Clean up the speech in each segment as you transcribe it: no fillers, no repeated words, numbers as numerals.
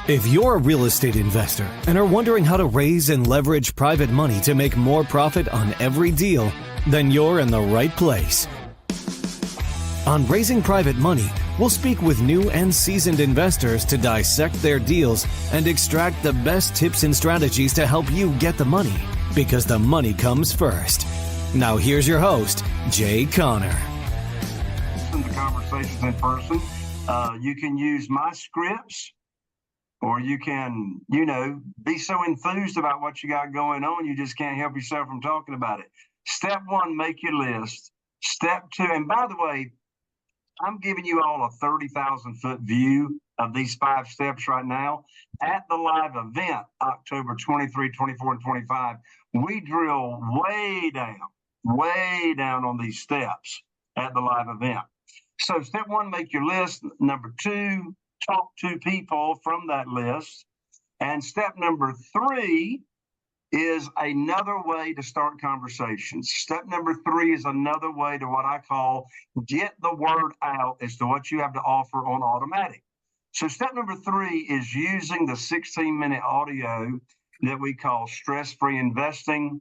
If you're a real estate investor and are wondering how to raise and leverage private money to make more profit on every deal, then you're in the right place. On Raising Private Money, we'll speak with new and seasoned investors to dissect their deals and extract the best tips and strategies to help you get the money, because the money comes first. Now here's your host, Jay Conner. Listen to conversations in person. You can use my scripts, or you can, be so enthused about what you got going on, you just can't help yourself from talking about it. Step one, make your list. Step two, and by the way, I'm giving you all a 30,000-foot view of these 5 steps right now. At the live event, October 23, 24, and 25, we drill way down on these steps at the live event. So step one, make your list. Number two, talk to people from that list. And step number 3 is another way to start conversations. Step number 3 is another way to what I call get the word out as to what you have to offer on automatic. So step number 3 is using the 16-minute audio that we call stress-free investing.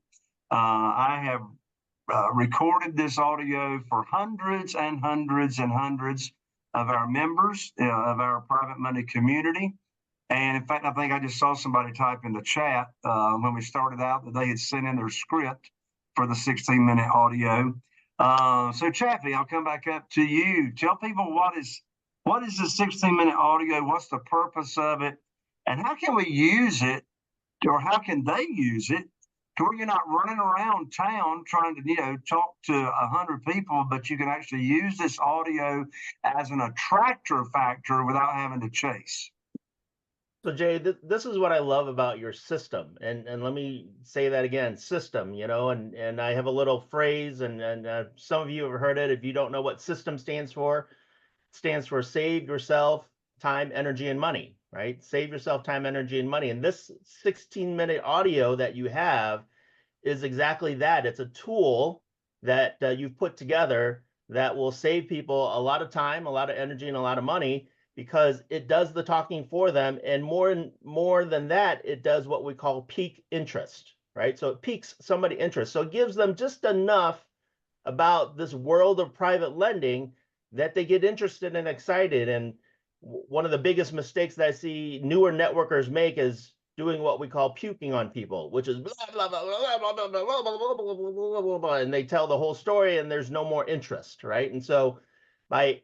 I have recorded this audio for hundreds and hundreds and hundreds of our members of our private money community. And in fact, I think I just saw somebody type in the chat when we started out that they had sent in their script for the 16-minute audio. So Chaffee, I'll come back up to you. Tell people what is the 16-minute audio? What's the purpose of it? And how can we use it, or how can they use it, to where you're not running around town trying to, talk to 100 people, but you can actually use this audio as an attractor factor without having to chase. So Jay, this is what I love about your system, and let me say that again, system. And I have a little phrase, and some of you have heard it. If you don't know what system stands for, it stands for save yourself time, energy, and money. Right? Save yourself time, energy, and money. And this 16-minute audio that you have is exactly that. It's a tool that you've put together that will save people a lot of time, a lot of energy, and a lot of money, because it does the talking for them. And more than that, it does what we call pique interest, right? So it piques somebody's interest. So it gives them just enough about this world of private lending that they get interested and excited. And one of the biggest mistakes that I see newer networkers make is doing what we call puking on people, which is blah, blah, blah, blah, blah, blah, blah, blah, blah, blah, blah, blah, and they tell the whole story and there's no more interest, right? And so by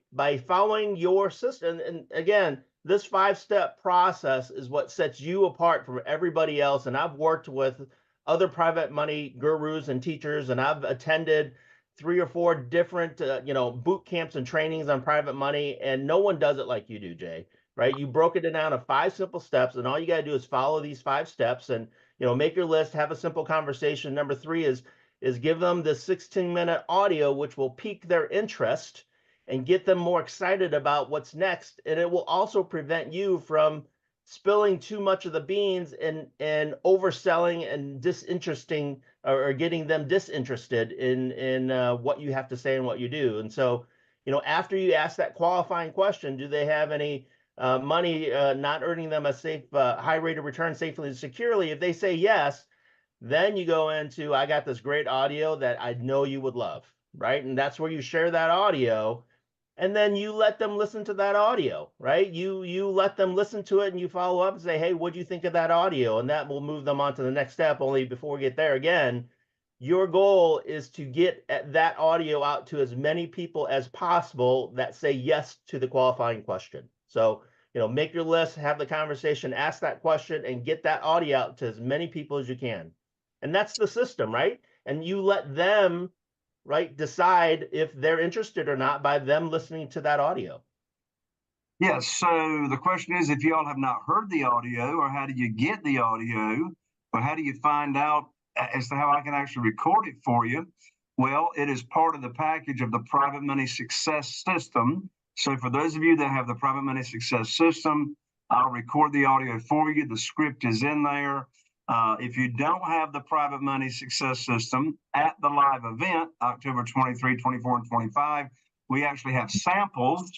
following your system, and again, this 5-step process is what sets you apart from everybody else. And I've worked with other private money gurus and teachers, and I've attended 3 or 4 different, boot camps and trainings on private money, and no one does it like you do, Jay, right? You broke it down to 5 simple steps, and all you got to do is follow these 5 steps and, make your list, have a simple conversation. Number 3 is give them the 16-minute audio, which will pique their interest and get them more excited about what's next. And it will also prevent you from spilling too much of the beans and overselling and disinteresting, or getting them disinterested in what you have to say and what you do. And so, after you ask that qualifying question, do they have any money not earning them a safe, high rate of return safely and securely? If they say yes, then you go into, I got this great audio that I know you would love, right? And that's where you share that audio. And then you let them listen to that audio, right? You let them listen to it, and you follow up and say, hey, what do you think of that audio? And that will move them on to the next step. Only before we get there, again, your goal is to get that audio out to as many people as possible that say yes to the qualifying question. So, make your list, have the conversation, ask that question, and get that audio out to as many people as you can. And that's the system, right? And you let them, right, decide if they're interested or not by them listening to that audio. Yes. So the question is, if you all have not heard the audio, or how do you get the audio, or how do you find out as to how I can actually record it for you? Well, it is part of the package of the Private Money Success System. So for those of you that have the Private Money Success System, I'll record the audio for you. The script is in there. If you don't have the Private Money Success System, at the live event, October 23, 24, and 25, we actually have samples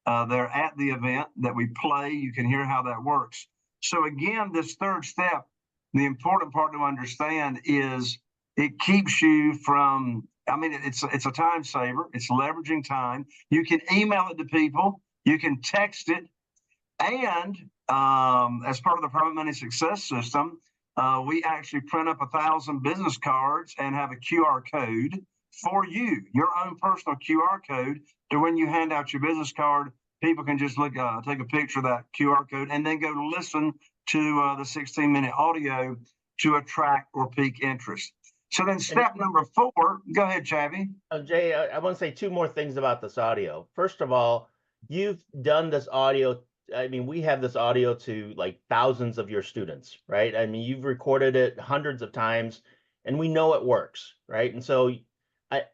there at the event that we play. You can hear how that works. So again, this third step, the important part to understand is it keeps you from, I mean, it's a time saver. It's leveraging time. You can email it to people. You can text it. And as part of the private money success system, we actually print up 1,000 business cards and have a QR code for you, your own personal QR code, to when you hand out your business card, people can just look, take a picture of that QR code and then go listen to the 16-minute audio to attract or pique interest. So then step number 4, go ahead, Chaffee. Jay, I want to say 2 more things about this audio. First of all, you've done this audio. I mean, we have this audio to like thousands of your students, right? I mean, you've recorded it hundreds of times and we know it works, right? And so,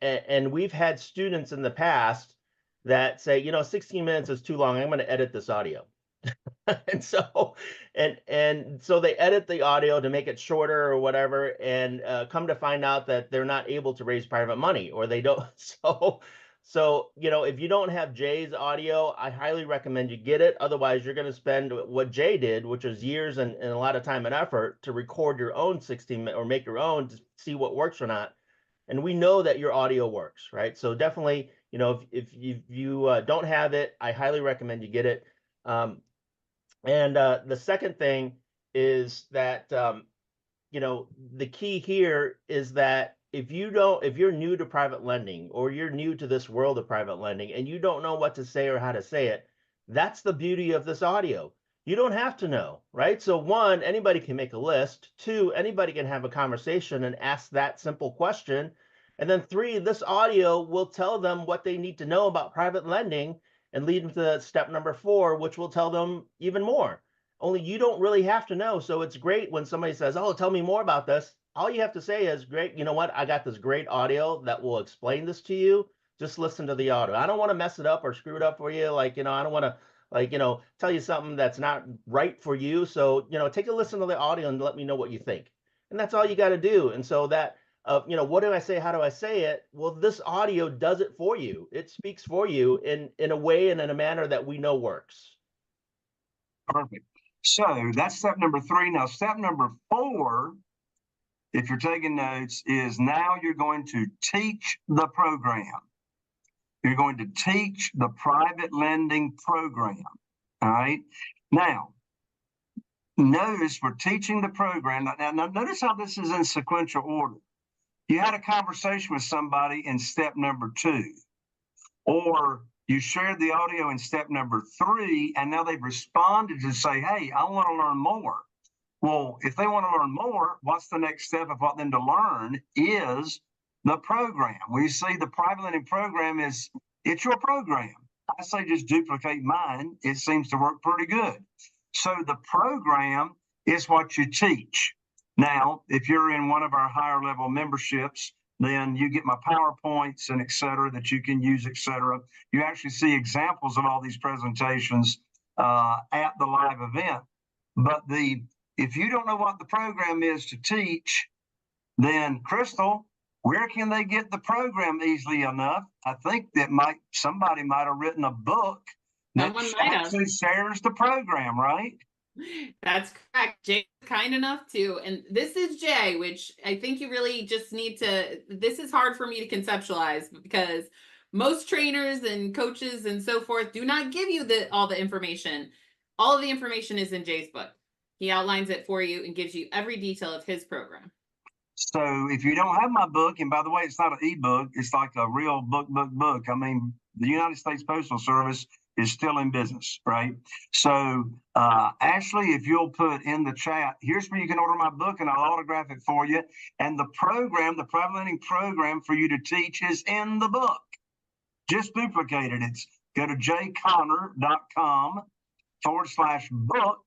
and we've had students in the past that say, you know, 16 minutes is too long. I'm going to edit this audio. And so, so they edit the audio to make it shorter or whatever, and come to find out that they're not able to raise private money, or they don't. So, you know, if you don't have Jay's audio, I highly recommend you get it. Otherwise, you're going to spend what Jay did, which is years and a lot of time and effort to record your own 16 or make your own to see what works or not. And we know that your audio works, right? So definitely, you know, if you don't have it, I highly recommend you get it. And the second thing is that, you know, the key here is that if you're new to private lending, or you're new to this world of private lending and you don't know what to say or how to say it, that's the beauty of this audio. You don't have to know, right? So 1, anybody can make a list. 2, anybody can have a conversation and ask that simple question. And then 3, this audio will tell them what they need to know about private lending and lead them to step number 4, which will tell them even more. Only you don't really have to know. So it's great when somebody says, oh, tell me more about this. All you have to say is, great, you know what? I got this great audio that will explain this to you. Just listen to the audio. I don't want to mess it up or screw it up for you. Like, you know, I don't want to, like, you know, tell you something that's not right for you. So, you know, take a listen to the audio and let me know what you think. And that's all you got to do. And so that, you know, what do I say? How do I say it? Well, this audio does it for you. It speaks for you in a way and in a manner that we know works. Perfect. So that's step number 3. Now, step number 4, if you're taking notes, is now you're going to teach the program. You're going to teach the private lending program. All right. Now, notice we're teaching the program. Now, notice how this is in sequential order. You had a conversation with somebody in step number 2, or you shared the audio in step number 3, and now they've responded to say, hey, I want to learn more. Well, if they want to learn more, what's the next step of what them to learn is the program. We see the private lending program is, it's your program. I say just duplicate mine. It seems to work pretty good. So the program is what you teach. Now, if you're in one of our higher level memberships, then you get my PowerPoints and et cetera that you can use, et cetera. You actually see examples of all these presentations at the live event. But if you don't know what the program is to teach, then Crystal, where can they get the program easily enough? I think that somebody might have written a book that actually shares the program, right? That's correct. Jay's kind enough to, and this is Jay, which I think you really just need to, this is hard for me to conceptualize because most trainers and coaches and so forth do not give you all the information. All of the information is in Jay's book. He outlines it for you and gives you every detail of his program. So if you don't have my book, and by the way, it's not an ebook, it's like a real book. I mean, the United States Postal Service is still in business, right? So Ashley, if you'll put in the chat, here's where you can order my book and I'll autograph it for you. And the program, the private lending program for you to teach is in the book. Just duplicate it. It's go to jconner.com/book.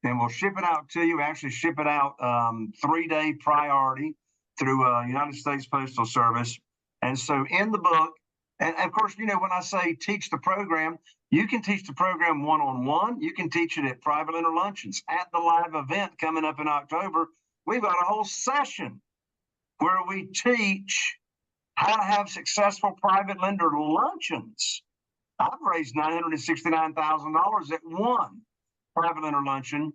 And we'll ship it out to you. We actually ship it out 3-day priority through United States Postal Service. And so in the book, and of course, you know, when I say teach the program, you can teach the program one-on-one. You can teach it at private lender luncheons. At the live event coming up in October, we've got a whole session where we teach how to have successful private lender luncheons. I've raised $969,000 at one private lender luncheon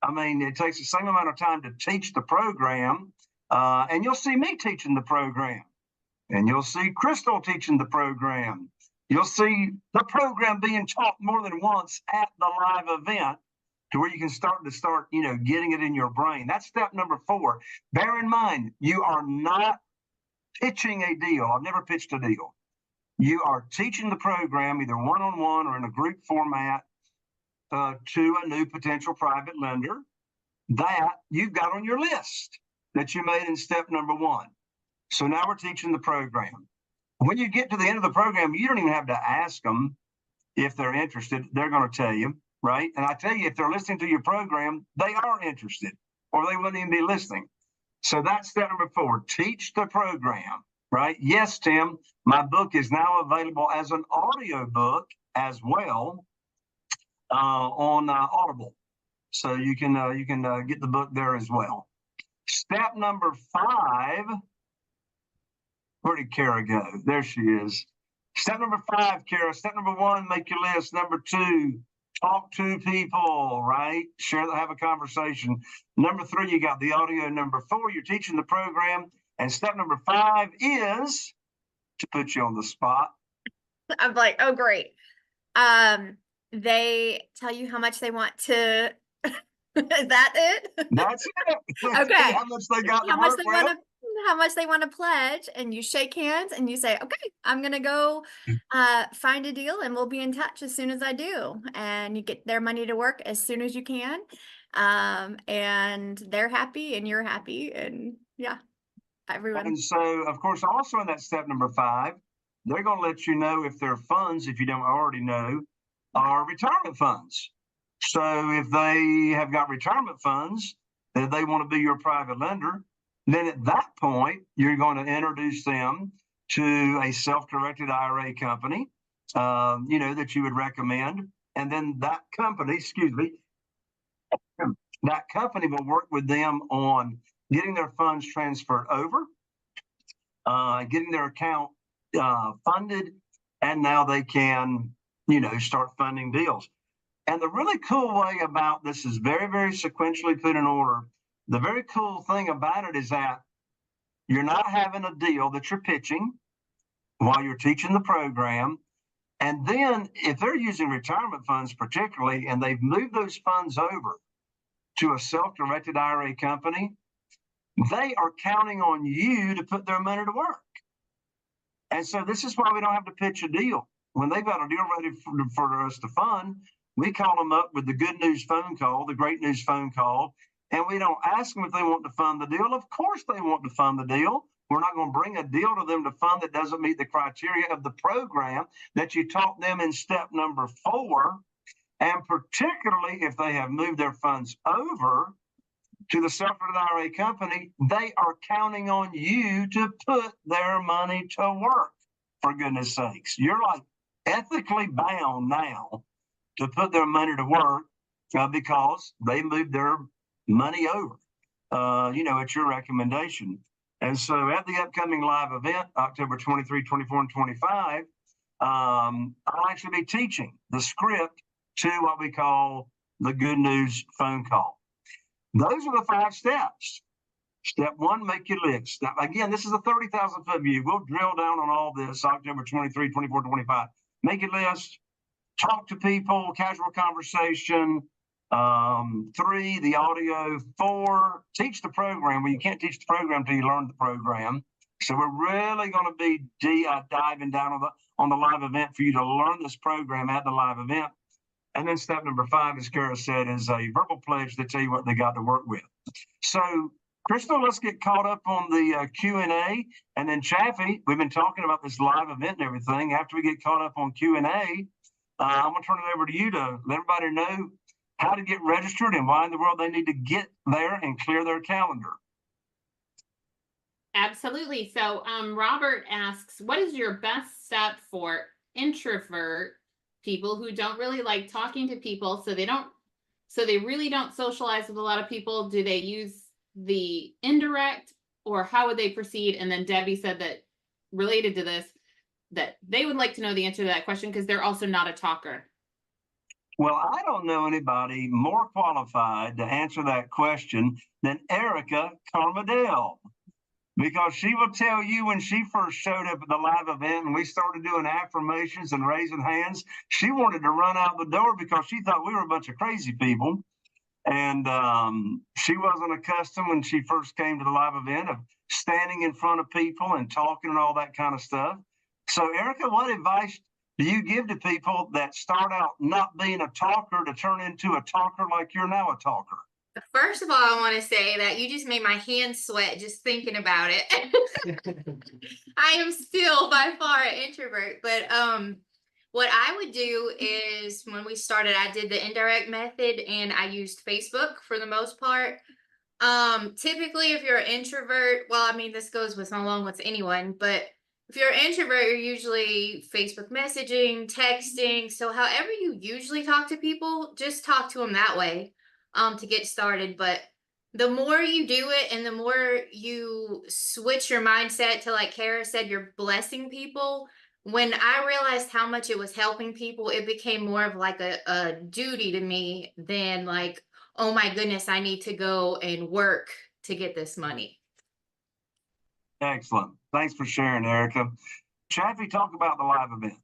I mean, it takes the same amount of time to teach the program. And you'll see me teaching the program. And you'll see Crystal teaching the program. You'll see the program being taught more than once at the live event to where you can start, getting it in your brain. That's step number 4. Bear in mind, you are not pitching a deal. I've never pitched a deal. You are teaching the program either one-on-one or in a group format to a new potential private lender that you've got on your list that you made in step number 1. So now we're teaching the program. When you get to the end of the program, you don't even have to ask them if they're interested. They're going to tell you, right? And I tell you, if they're listening to your program, they are interested, or they wouldn't even be listening. So that's step number 4, teach the program, right? Yes, Tim, my book is now available as an audio book as well on Audible. So you can get the book there as well. Step number 5, where did Kara go? There she is. Step number 5, Kara. Step number 1, make your list. Number 2, talk to people, right? Have a conversation. Number 3, you got the audio. Number 4, you're teaching the program. And step number 5 is to put you on the spot. I'm like, oh, great. They tell you how much they want to. Is that it? That's it. Okay. How much they got How much they want to pledge, and you shake hands and you say, okay, I'm gonna go find a deal and we'll be in touch as soon as I do. And you get their money to work as soon as you can. And they're happy and you're happy, and yeah, everyone. And so, of course, also in that step number 5, they're going to let you know if their funds, if you don't already know, are retirement funds. So if they have got retirement funds that they want to be your private lender, then at that point, you're going to introduce them to a self-directed IRA company, that you would recommend. And then that company, that company will work with them on getting their funds transferred over, getting their account funded, and now they can, start funding deals. And the really cool way about this is very, very sequentially put in order. The very cool thing about it is that you're not having a deal that you're pitching while you're teaching the program. And then if they're using retirement funds particularly, and they've moved those funds over to a self-directed IRA company, they are counting on you to put their money to work. And so this is why we don't have to pitch a deal. When they've got a deal ready for us to fund, we call them up with the good news phone call, the great news phone call, and we don't ask them if they want to fund the deal. Of course they want to fund the deal. We're not going to bring a deal to them to fund that doesn't meet the criteria of the program that you taught them in step number 4. And particularly if they have moved their funds over to the self-directed IRA company, they are counting on you to put their money to work, for goodness sakes. You're like ethically bound now to put their money to work because they moved their money over, at your recommendation. And so at the upcoming live event, October 23, 24, and 25, I'll actually be teaching the script to what we call the good news phone call. Those are the 5 steps. Step 1, make your list. Now, again, this is a 30,000-foot view. We'll drill down on all this October 23, 24, 25. Make your list. Talk to people, casual conversation. 3, the audio. 4, teach the program. Well, you can't teach the program until you learn the program. So we're really going to be diving down on the live event for you to learn this program at the live event. And then step number 5, as Kara said, is a verbal pledge to tell you what they got to work with. So, Crystal, let's get caught up on the Q&A. And then Chaffee, we've been talking about this live event and everything. After we get caught up on Q&A, I'm going to turn it over to you to let everybody know how to get registered and why in the world they need to get there and clear their calendar. Absolutely. So Robert asks, what is your best step for introvert people who don't really like talking to people, so they really don't socialize with a lot of people? Do they use the indirect, or how would they proceed? And then Debbie said that related to this, that they would like to know the answer to that question because they're also not a talker. Well, I don't know anybody more qualified to answer that question than Erica Carmadell, because she will tell you when she first showed up at the live event and we started doing affirmations and raising hands, she wanted to run out the door because she thought we were a bunch of crazy people. And she wasn't accustomed when she first came to the live event of standing in front of people and talking and all that kind of stuff. So, Erica, what advice do you give to people that start out not being a talker to turn into a talker like you're now a talker? First of all, I want to say that you just made my hands sweat just thinking about it. I am still by far an introvert, but what I would do is when we started, I did the indirect method and I used Facebook for the most part. Typically, if you're an introvert, well, I mean, this goes with along with anyone, but if you're an introvert, you're usually Facebook messaging, texting. So however you usually talk to people, just talk to them that way to get started. But the more you do it and the more you switch your mindset to, like Kara said, you're blessing people. When I realized how much it was helping people, it became more of like a duty to me than like, oh my goodness, I need to go and work to get this money. Excellent. Thanks for sharing, Erica. Chaffee, talk about the live event.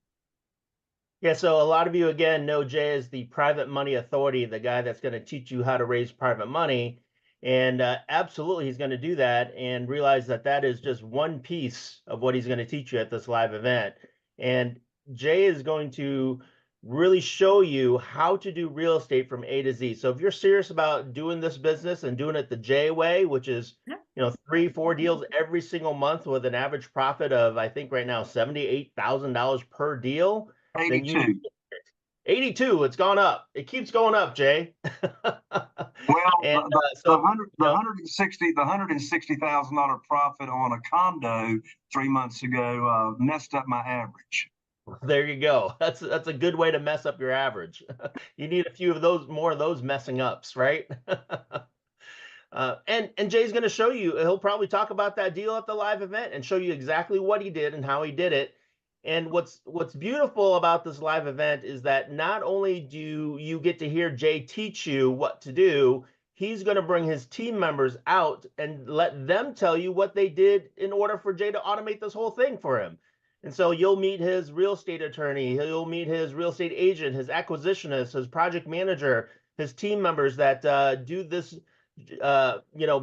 Yeah, so a lot of you, again, know Jay as the private money authority, the guy that's going to teach you how to raise private money. And absolutely, he's going to do that and realize that that is just one piece of what he's going to teach you at this live event. And Jay is going to really show you how to do real estate from A to Z. So if you're serious about doing this business and doing it the Jay way, which is, 3-4 deals every single month with an average profit of, I think right now, $78,000 per deal. 82. 82. It's gone up. It keeps going up, Jay. Well, and, the $160,000 profit on a condo 3 months ago messed up my average. There you go. That's a good way to mess up your average. You need a few of those, more of those messing ups, right? And Jay's going to show you. He'll probably talk about that deal at the live event and show you exactly what he did and how he did it. And what's beautiful about this live event is that not only do you get to hear Jay teach you what to do, he's going to bring his team members out and let them tell you what they did in order for Jay to automate this whole thing for him. And so you'll meet his real estate attorney, you'll meet his real estate agent, his acquisitionist, his project manager, his team members that do this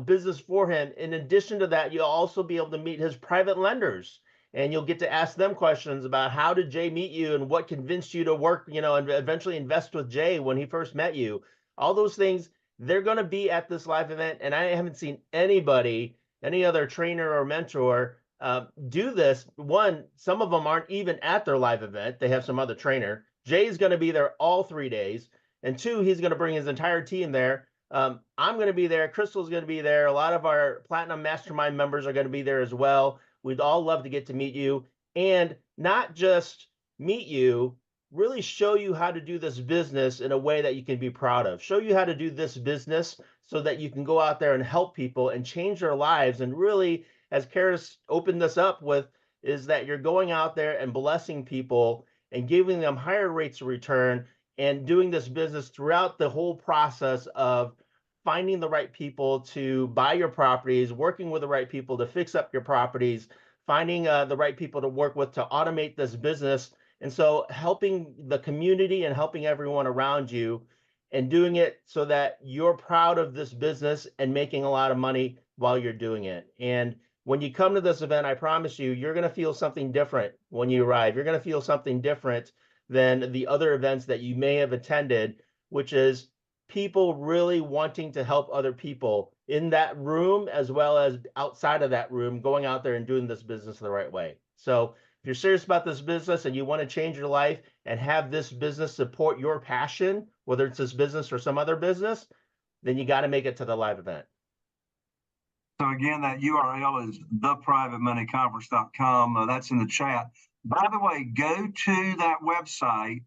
business for him. In addition to that, you'll also be able to meet his private lenders. And you'll get to ask them questions about how did Jay meet you and what convinced you to work, and eventually invest with Jay when he first met you. All those things, they're going to be at this live event. And I haven't seen anybody, any other trainer or mentor do this. One, some of them aren't even at their live event. They have some other trainer. Jay's going to be there all 3 days. And two, he's going to bring his entire team there. I'm going to be there. Crystal's going to be there. A lot of our Platinum Mastermind members are going to be there as well. We'd all love to get to meet you and not just meet you, really show you how to do this business in a way that you can be proud of. Show you how to do this business so that you can go out there and help people and change their lives. And really, as Karis opened this up with, is that you're going out there and blessing people and giving them higher rates of return and doing this business throughout the whole process of finding the right people to buy your properties, working with the right people to fix up your properties, finding the right people to work with to automate this business. And so helping the community and helping everyone around you and doing it so that you're proud of this business and making a lot of money while you're doing it. And when you come to this event, I promise you, you're going to feel something different when you arrive. You're going to feel something different than the other events that you may have attended, which is people really wanting to help other people in that room as well as outside of that room, going out there and doing this business the right way. So if you're serious about this business and you want to change your life and have this business support your passion, whether it's this business or some other business, then you got to make it to the live event. So again, that URL is theprivatemoneyconference.com. That's in the chat. By the way, go to that website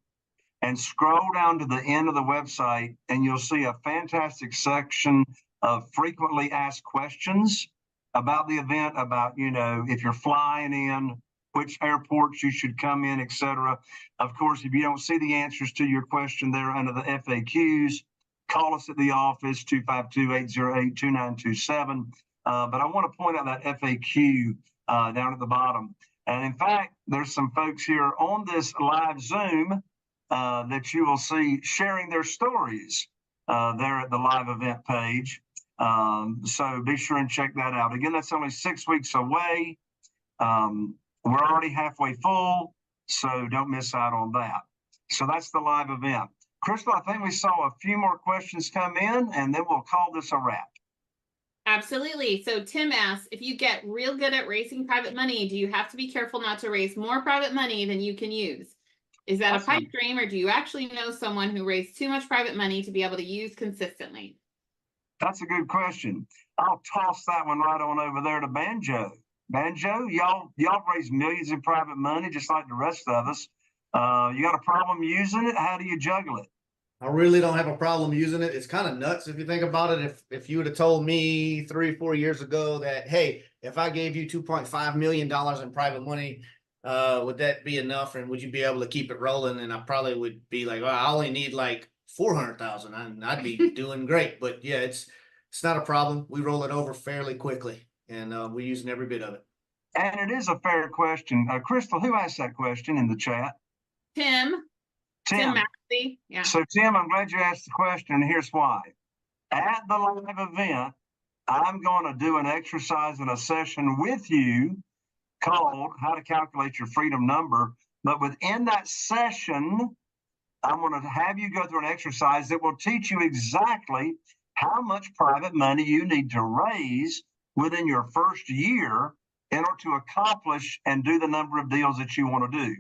and scroll down to the end of the website, and you'll see a fantastic section of frequently asked questions about the event, about, if you're flying in, which airports you should come in, etc. Of course, if you don't see the answers to your question there under the FAQs, call us at the office, 252-808-2927. But I want to point out that FAQ down at the bottom. And in fact, there's some folks here on this live Zoom that you will see sharing their stories there at the live event page. So be sure and check that out. Again, that's only 6 weeks away. We're already halfway full, so don't miss out on that. So that's the live event. Crystal, I think we saw a few more questions come in, and then we'll call this a wrap. Absolutely. So Tim asks, if you get real good at raising private money, do you have to be careful not to raise more private money than you can use? Is that a pipe dream, or do you actually know someone who raised too much private money to be able to use consistently? That's a good question. I'll toss that one right on over there to Banjo. Banjo, y'all raise millions in private money just like the rest of us. You got a problem using it? How do you juggle it? I really don't have a problem using it. It's kind of nuts if you think about it. If you would have told me 3-4 years ago that, hey, if I gave you $2.5 million in private money, would that be enough? And would you be able to keep it rolling? And I probably would be like, well, I only need like 400,000 and I'd be doing great. But yeah, it's not a problem. We roll it over fairly quickly, and we're using every bit of it. And it is a fair question. Crystal, who asked that question in the chat? Tim Maxey. Yeah. So Tim, I'm glad you asked the question, and here's why. At the live event, I'm going to do an exercise and a session with you called How to Calculate Your Freedom Number. But within that session, I'm going to have you go through an exercise that will teach you exactly how much private money you need to raise within your first year in order to accomplish and do the number of deals that you want to do.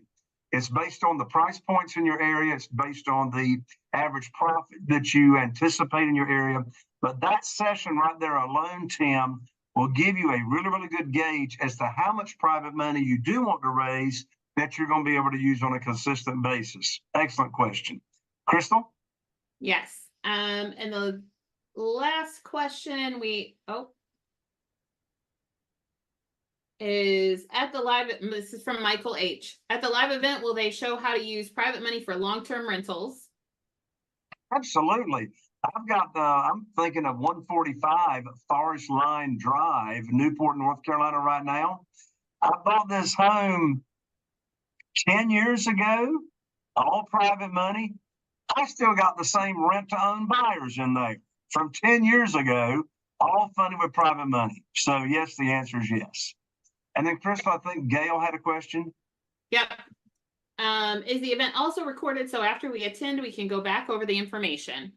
It's based on the price points in your area. It's based on the average profit that you anticipate in your area. But that session right there alone, Tim, will give you a really, really good gauge as to how much private money you do want to raise that you're going to be able to use on a consistent basis. Excellent question. Crystal? Yes. And the last question is at the live, this is from Michael H. At the live event, will they show how to use private money for long-term rentals? Absolutely. I've got, I'm thinking of 145 Forest Line Drive, Newport, North Carolina right now. I bought this home 10 years ago, all private money. I still got the same rent-to-own buyers in there from 10 years ago, all funded with private money. So yes, the answer is yes. And then, Crystal, I think Gail had a question. Yep. Is the event also recorded so after we attend, we can go back over the information?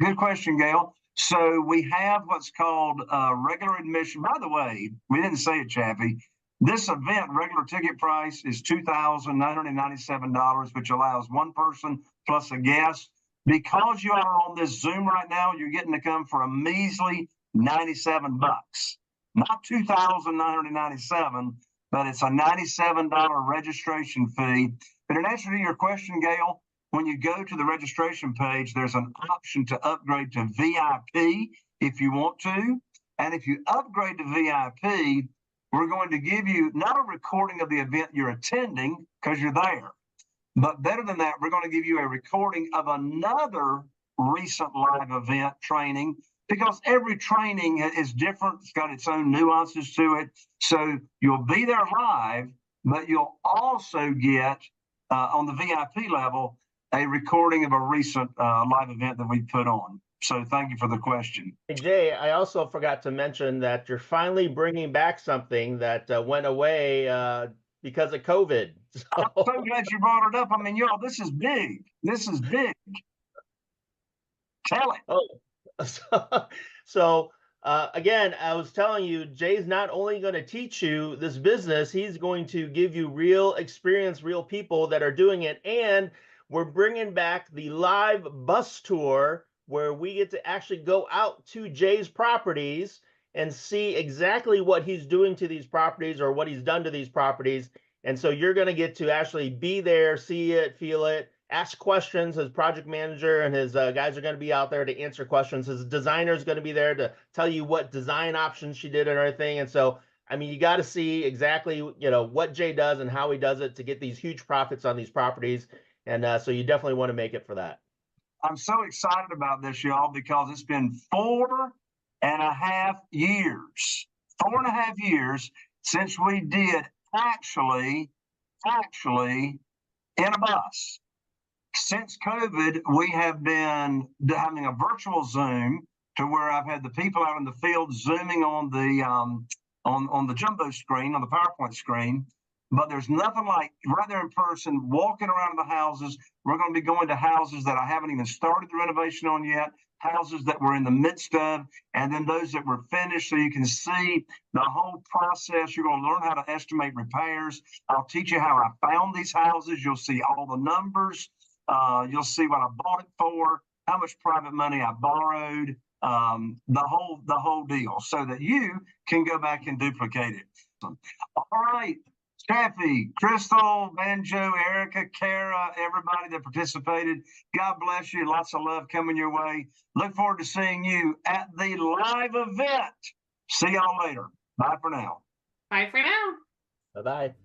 Good question, Gail. So we have what's called regular admission. By the way, we didn't say it, Chaffee. This event, regular ticket price is $2,997, which allows one person plus a guest. Because you are on this Zoom right now, you're getting to come for a measly $97. Not $2,997, but it's a $97 registration fee. But in answer to your question, Gail, when you go to the registration page, there's an option to upgrade to VIP if you want to. And if you upgrade to VIP, we're going to give you not a recording of the event you're attending because you're there, but better than that, we're going to give you a recording of another recent live event training, because every training is different. It's got its own nuances to it. So you'll be there live, but you'll also get on the VIP level a recording of a recent live event that we put on. So thank you for the question. Hey, Jay, I also forgot to mention that you're finally bringing back something that went away because of COVID. So... I'm so glad you brought it up. I mean, y'all, this is big. This is big. Tell it. Oh. So again, I was telling you, Jay's not only going to teach you this business, he's going to give you real experience, real people that are doing it. And we're bringing back the live bus tour where we get to actually go out to Jay's properties and see exactly what he's doing to these properties or what he's done to these properties. And so you're going to get to actually be there, see it, feel it, ask questions. His project manager and his guys are going to be out there to answer questions. His designer is going to be there to tell you what design options she did and everything. And so I mean, you got to see exactly, you know, what Jay does and how he does it to get these huge profits on these properties. And so you definitely want to make it for that. I'm so excited about this, y'all, because it's been 4.5 years, 4.5 years since we did actually in a bus. Since COVID, we have been having a virtual Zoom to where I've had the people out in the field Zooming on the jumbo screen, on the PowerPoint screen. But there's nothing like right there in person, walking around the houses. We're going to be going to houses that I haven't even started the renovation on yet, houses that we're in the midst of, and then those that were finished, so you can see the whole process. You're going to learn how to estimate repairs. I'll teach you how I found these houses. You'll see all the numbers. You'll see what I bought it for, how much private money I borrowed, the whole deal, so that you can go back and duplicate it. All right. Chaffee, Crystal, Banjo, Erica, Kara, everybody that participated, God bless you. Lots of love coming your way. Look forward to seeing you at the live event. See y'all later. Bye for now. Bye for now. Bye-bye.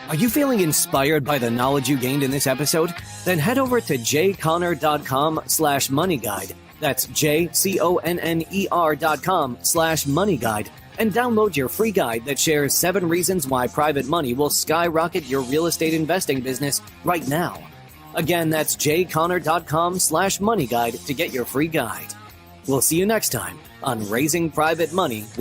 Are you feeling inspired by the knowledge you gained in this episode? Then head over to jconner.com/moneyguide. That's jconner.com/moneyguide and download your free guide that shares 7 reasons why private money will skyrocket your real estate investing business right now. Again, that's jconner.com/moneyguide to get your free guide. We'll see you next time on Raising Private Money with